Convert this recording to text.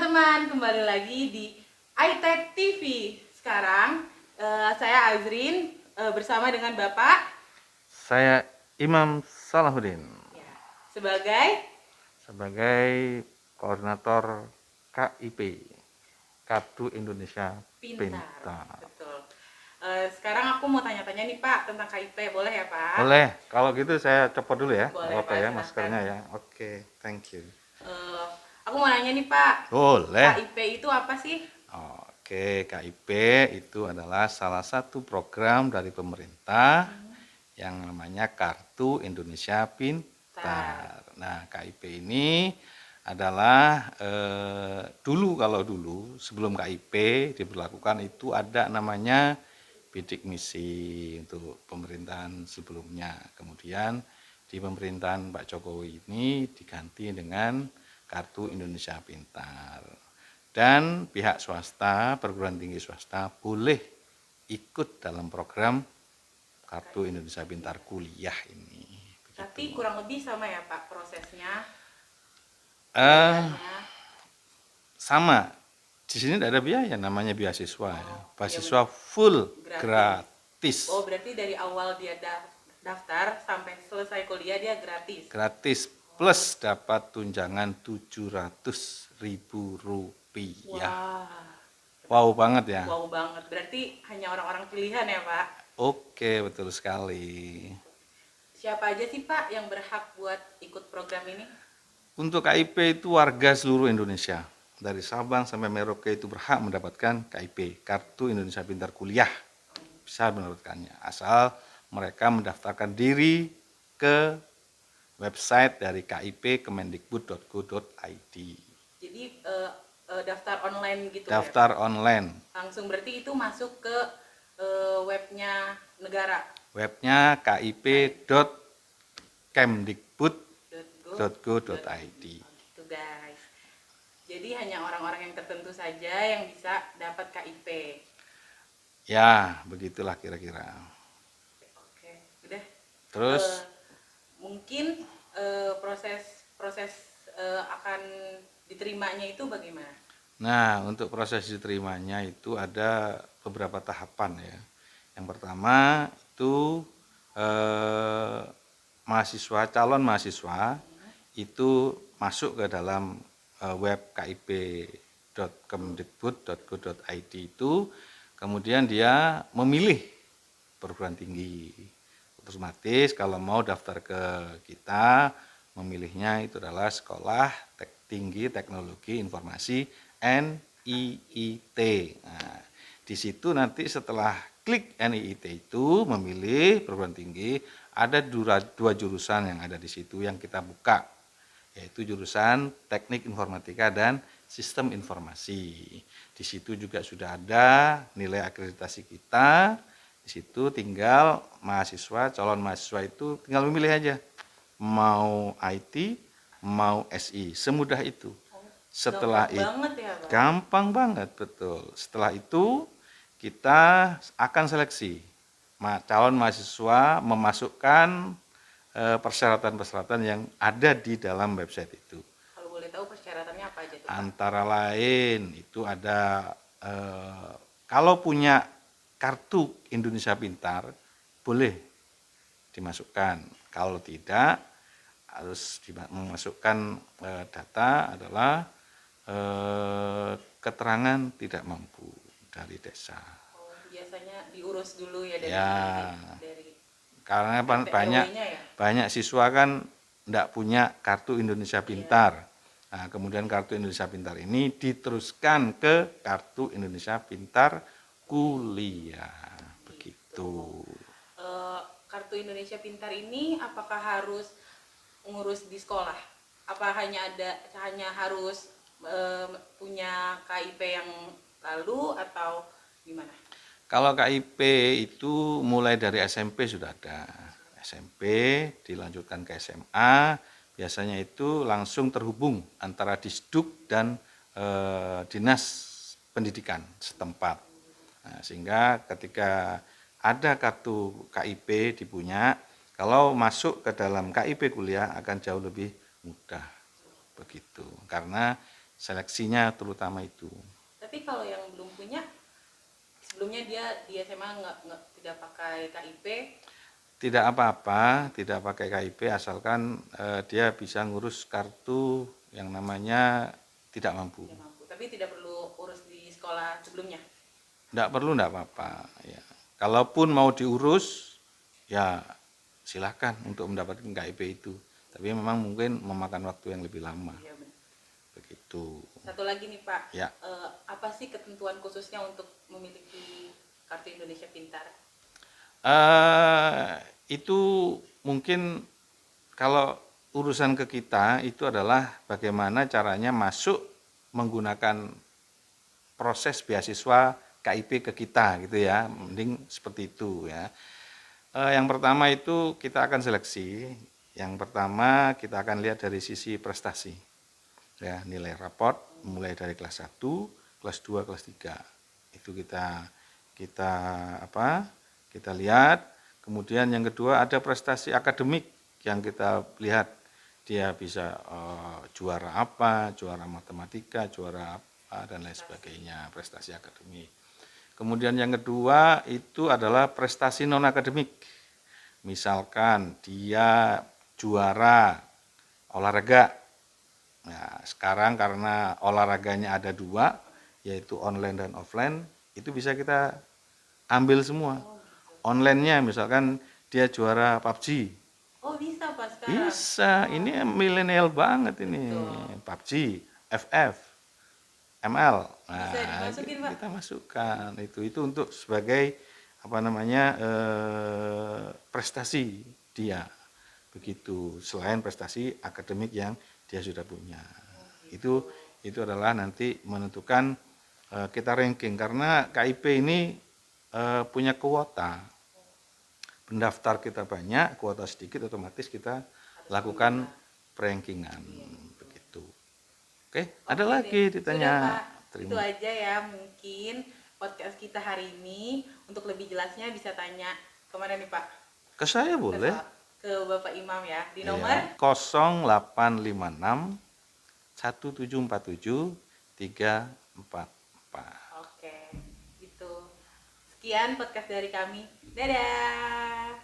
teman-teman, kembali lagi di iTech TV. Sekarang saya Azrin bersama dengan Bapak Saya Imam Salahuddin ya, sebagai koordinator KIP, Kartu Indonesia pintar. Pintar. Betul. Sekarang aku mau tanya-tanya nih Pak tentang KIP, boleh ya Pak? Boleh, kalau gitu saya copot dulu ya, Boleh apa Pak, ya silahkan. maskernya ya. Oke, thank you. Aku mau nanya nih Pak, Boleh. KIP itu apa sih? Oke, KIP itu adalah salah satu program dari pemerintah yang namanya Kartu Indonesia Pintar. Nah, KIP ini adalah kalau dulu sebelum KIP diberlakukan itu ada namanya bidik misi untuk pemerintahan sebelumnya. Kemudian di pemerintahan Pak Jokowi ini diganti dengan Kartu Indonesia Pintar. Dan pihak swasta, perguruan tinggi swasta boleh ikut dalam program Kartu Indonesia Pintar kuliah ini. Begitu. Tapi kurang lebih sama ya Pak prosesnya? Sama. Di sini tidak ada biaya, namanya beasiswa ya. Beasiswa full gratis. Oh, berarti dari awal dia daftar sampai selesai kuliah dia gratis. Gratis plus dapat tunjangan Rp700.000. Wow banget ya. Wow banget. Berarti hanya orang-orang pilihan ya, Pak? Oke, betul sekali. Siapa aja sih, Pak, yang berhak buat ikut program ini? Untuk KIP itu warga seluruh Indonesia. Dari Sabang sampai Merauke itu berhak mendapatkan KIP, Kartu Indonesia Pintar Kuliah. Bisa mendapatkannya, asal mereka mendaftarkan diri ke website dari KIP kemendikbud.go.id. Jadi daftar online gitu daftar ya? Online. Langsung berarti itu masuk ke webnya negara? Webnya kip.kemdikbud.go.id. Gitu guys. Jadi hanya orang-orang yang tertentu saja yang bisa dapat KIP. Ya, begitulah kira-kira. Oke, udah. Terus mungkin proses akan diterimanya itu bagaimana? Nah, untuk proses diterimanya itu ada beberapa tahapan ya. Yang pertama itu calon mahasiswa itu masuk ke dalam web kip.kemdikbud.go.id itu, kemudian dia memilih perguruan tinggi. Otomatis kalau mau daftar ke kita, memilihnya itu adalah Sekolah Tinggi Teknologi Informasi NIIT. Nah, di situ nanti setelah klik NIIT itu memilih perguruan tinggi, ada dua jurusan yang ada di situ yang kita buka, yaitu jurusan Teknik Informatika dan Sistem Informasi. Di situ juga sudah ada nilai akreditasi kita. Di situ tinggal calon mahasiswa itu tinggal memilih aja, mau IT, mau SI, semudah itu. Setelah itu gampang banget, betul. Setelah itu kita akan seleksi calon mahasiswa, memasukkan persyaratan-persyaratan yang ada di dalam website itu. Kalau boleh tahu persyaratannya apa aja tuh, Pak? Antara lain itu ada kalau punya Kartu Indonesia Pintar boleh dimasukkan. Kalau tidak, harus memasukkan data adalah keterangan tidak mampu dari desa. Oh, biasanya diurus dulu ya dari karena banyak siswa kan tidak punya Kartu Indonesia Pintar. Nah, kemudian Kartu Indonesia Pintar ini diteruskan ke Kartu Indonesia Pintar Kuliah. Begitu. Kartu Indonesia Pintar ini apakah harus ngurus di sekolah? Apa hanya harus punya KIP yang lalu atau gimana? Kalau KIP itu mulai dari SMP sudah ada. SMP dilanjutkan ke SMA, biasanya itu langsung terhubung antara Disduk dan Dinas Pendidikan setempat. Nah, sehingga ketika ada kartu KIP dipunya, kalau masuk ke dalam KIP kuliah akan jauh lebih mudah. Begitu. Karena seleksinya terutama itu. Tapi kalau yang belum punya, sebelumnya dia di SMA nggak tidak pakai KIP. Tidak apa-apa, tidak pakai KIP asalkan dia bisa ngurus kartu yang namanya tidak mampu. Tidak mampu, tapi tidak perlu urus di sekolah sebelumnya. Tidak perlu, tidak apa-apa. Ya. Kalaupun mau diurus, ya silahkan untuk mendapatkan KIP itu. Tapi memang mungkin memakan waktu yang lebih lama. Iya, benar. Begitu. Satu lagi nih Pak, Ya. apa sih ketentuan khususnya untuk memiliki kartu Indonesia Pintar? Itu mungkin kalau urusan ke kita itu adalah bagaimana caranya masuk menggunakan proses beasiswa KIP ke kita gitu ya, mending seperti itu ya. Yang pertama itu kita akan seleksi. Yang pertama kita akan lihat dari sisi prestasi, ya nilai raport mulai dari kelas 1, kelas 2, kelas 3 itu kita lihat. Kemudian yang kedua ada prestasi akademik yang kita lihat, dia bisa juara apa, juara matematika, juara apa dan lain sebagainya, prestasi akademik. Kemudian yang kedua itu adalah prestasi non akademik. Misalkan dia juara olahraga. Nah, sekarang karena olahraganya ada 2, yaitu online dan offline, itu bisa kita ambil semua. Online-nya misalkan dia juara PUBG. Oh bisa Pak sekarang? Bisa, ini milenial banget ini. Betul. PUBG, FF, ML. Nah, Bisa dimasukin Pak? kita masukkan itu untuk sebagai prestasi dia. Begitu, selain prestasi akademik yang dia sudah punya. Itu adalah nanti menentukan kita ranking, karena KIP ini punya kuota. Pendaftar kita banyak, kuota sedikit, otomatis kita lakukan rankingan begitu. Oke, ada lagi ditanya. Sudah, Pak. Itu aja ya mungkin podcast kita hari ini. Untuk lebih jelasnya bisa tanya kemana nih Pak? Ke saya boleh. Ke Bapak Imam ya, di Ya, nomor 0856 1747 344. Oke, gitu. Sekian podcast dari kami. Dadah.